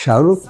Shahrukh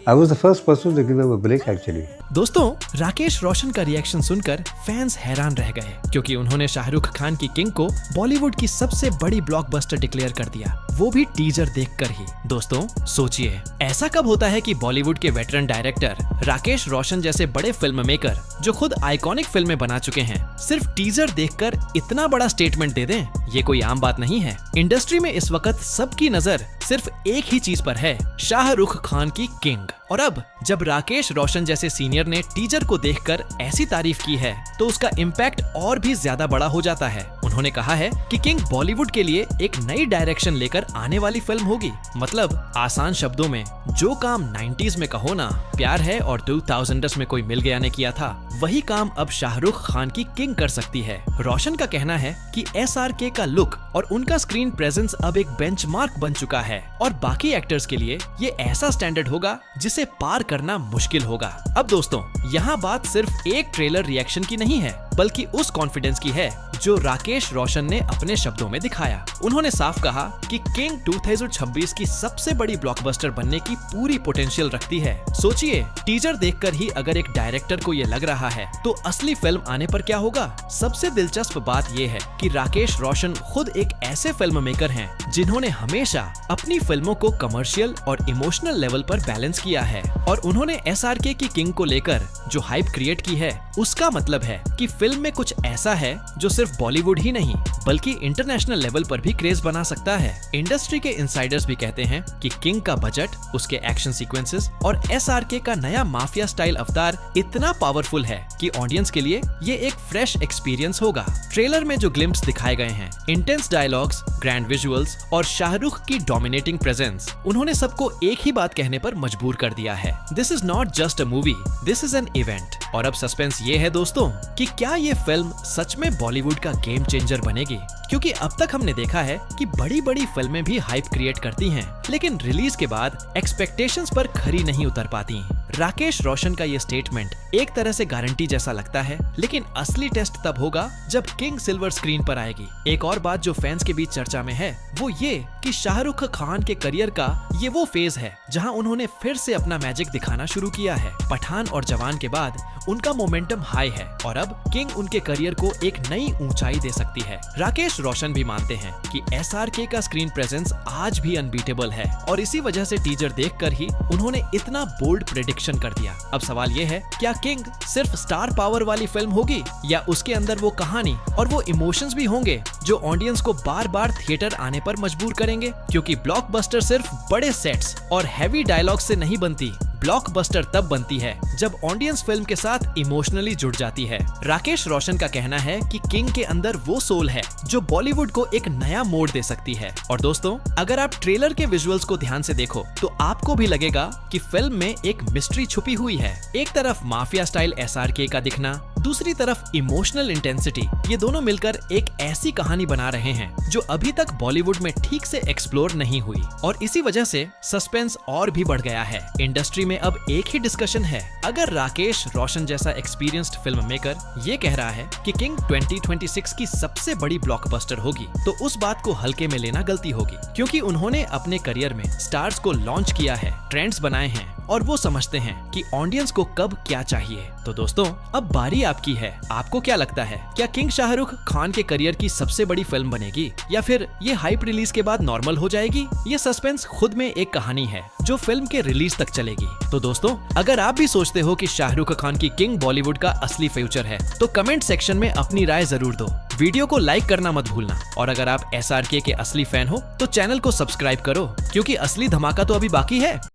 I was the first person to give him a break actually. दोस्तों, राकेश रोशन का reaction सुनकर fans हैरान रह गए क्योंकि उन्होंने शाहरुख खान की किंग को बॉलीवुड की सबसे बड़ी ब्लॉकबस्टर डिक्लेयर कर दिया, वो भी टीजर देखकर ही। दोस्तों सोचिए, ऐसा कब होता है कि बॉलीवुड के वेटरन डायरेक्टर राकेश रोशन जैसे बड़े फिल्म मेकर जो खुद आइकॉनिक फिल्में बना चुके हैं, सिर्फ टीजर देखकर इतना बड़ा स्टेटमेंट दे दें? ये कोई आम बात नहीं है। इंडस्ट्री में इस वक्त सबकी नजर सिर्फ एक ही चीज पर है, शाहरुख खान की किंग। और अब जब राकेश रोशन जैसे सीनियर ने टीजर को देखकर ऐसी तारीफ की है, तो उसका इम्पैक्ट और भी ज्यादा बड़ा हो जाता है। उन्होंने कहा है कि किंग बॉलीवुड के लिए एक नई डायरेक्शन लेकर आने वाली फिल्म होगी। मतलब आसान शब्दों में, जो काम 90s में कहो ना, प्यार है और 2000s में कोई मिल गया ने किया था, वही काम अब शाहरुख खान की किंग कर सकती है। रोशन का कहना है कि SRK का लुक और उनका स्क्रीन प्रेजेंस अब एक बेंचमार्क बन चुका है और बाकी एक्टर्स के लिए ये ऐसा स्टैंडर्ड होगा जिसे पार करना मुश्किल होगा। अब दोस्तों, यहाँ बात सिर्फ एक ट्रेलर रिएक्शन की नहीं है, बल्कि उस कॉन्फिडेंस की है जो राकेश रोशन ने अपने शब्दों में दिखाया। उन्होंने साफ कहा कि किंग 2026 की सबसे बड़ी ब्लॉकबस्टर बनने की पूरी पोटेंशियल रखती है। सोचिए, टीजर देखकर ही अगर एक डायरेक्टर को ये लग रहा है, तो असली फिल्म आने पर क्या होगा? सबसे दिलचस्प बात ये है कि राकेश रोशन खुद एक ऐसे फिल्म मेकर हैं जिन्होंने हमेशा अपनी फिल्मों को कमर्शियल और इमोशनल लेवल पर बैलेंस किया है, और उन्होंने SRK की किंग को लेकर जो हाइप क्रिएट की है, उसका मतलब है कि फिल्म में कुछ ऐसा है जो सिर्फ बॉलीवुड ही नहीं बल्कि इंटरनेशनल लेवल पर भी क्रेज बना सकता है। इंडस्ट्री के इंसाइडर्स भी कहते हैं कि किंग का बजट, उसके एक्शन सीक्वेंसेस और SRK का नया माफिया स्टाइल अवतार इतना पावरफुल है कि ऑडियंस के लिए ये एक फ्रेश एक्सपीरियंस होगा। ट्रेलर में जो ग्लिम्प्स दिखाए गए हैं, इंटेंस डायलॉग्स, ग्रैंड विजुअल्स और शाहरुख की डोमिनेटिंग प्रेजेंस, उन्होंने सबको एक ही बात कहने पर मजबूर कर दिया है, this is not just a movie, this is an event. और अब सस्पेंस ये है दोस्तों कि क्या ये फिल्म सच में बॉलीवुड का गेम चेंजर बनेगी? क्योंकि अब तक हमने देखा है कि बड़ी बड़ी फिल्में भी हाइप क्रिएट करती हैं, लेकिन रिलीज के बाद एक्सपेक्टेशंस पर खरी नहीं उतर पाती। राकेश रोशन का ये स्टेटमेंट एक तरह से गारंटी जैसा लगता है, लेकिन असली टेस्ट तब होगा जब किंग सिल्वर स्क्रीन पर आएगी। एक और बात जो फैंस के बीच चर्चा में है, वो ये कि शाहरुख खान के करियर का ये वो फेज है जहां उन्होंने फिर से अपना मैजिक दिखाना शुरू किया है। पठान और जवान के बाद उनका मोमेंटम हाई है और अब किंग उनके करियर को एक नई ऊंचाई दे सकती है। राकेश रोशन भी मानते हैं कि SRK का स्क्रीन प्रेजेंस आज भी अनबीटेबल है और इसी वजह से टीजर देखकर ही उन्होंने इतना बोल्ड प्रेडिक्शन कर दिया। अब सवाल ये है, क्या किंग सिर्फ स्टार पावर वाली फिल्म होगी या उसके अंदर वो कहानी और वो इमोशंस भी होंगे जो ऑडियंस को बार बार थिएटर आने पर मजबूर करेंगे? क्योंकि ब्लॉकबस्टर सिर्फ बड़े सेट्स और हैवी डायलॉग से नहीं बनती, ब्लॉकबस्टर तब बनती है जब ऑडियंस फिल्म के साथ इमोशनली जुड़ जाती है। राकेश रोशन का कहना है कि किंग के अंदर वो सोल है जो बॉलीवुड को एक नया मोड़ दे सकती है। और दोस्तों, अगर आप ट्रेलर के विजुअल्स को ध्यान से देखो तो आपको भी लगेगा कि फिल्म में एक मिस्ट्री छुपी हुई है। एक तरफ माफिया स्टाइल SRK का दिखना, दूसरी तरफ इमोशनल इंटेंसिटी, ये दोनों मिलकर एक ऐसी कहानी बना रहे हैं जो अभी तक बॉलीवुड में ठीक से एक्सप्लोर नहीं हुई, और इसी वजह से सस्पेंस और भी बढ़ गया है। इंडस्ट्री में अब एक ही डिस्कशन है, अगर राकेश रोशन जैसा एक्सपीरियंस्ड फिल्म मेकर ये कह रहा है कि किंग 2026 की सबसे बड़ी ब्लॉकबस्टर होगी, तो उस बात को हल्के में लेना गलती होगी, क्योंकि उन्होंने अपने करियर में स्टार्स को लॉन्च किया है, ट्रेंड्स बनाए हैं और वो समझते हैं कि ऑडियंस को कब क्या चाहिए। तो दोस्तों, अब बारी आपकी है, आपको क्या लगता है, क्या किंग शाहरुख खान के करियर की सबसे बड़ी फिल्म बनेगी या फिर ये हाइप रिलीज के बाद नॉर्मल हो जाएगी? ये सस्पेंस खुद में एक कहानी है जो फिल्म के रिलीज तक चलेगी। तो दोस्तों, अगर आप भी सोचते हो कि शाहरुख खान की किंग बॉलीवुड का असली फ्यूचर है, तो कमेंट सेक्शन में अपनी राय जरूर दो। वीडियो को लाइक करना मत भूलना, और अगर आप SRK के असली फैन हो तो चैनल को सब्सक्राइब करो, क्योंकि असली धमाका तो अभी बाकी है।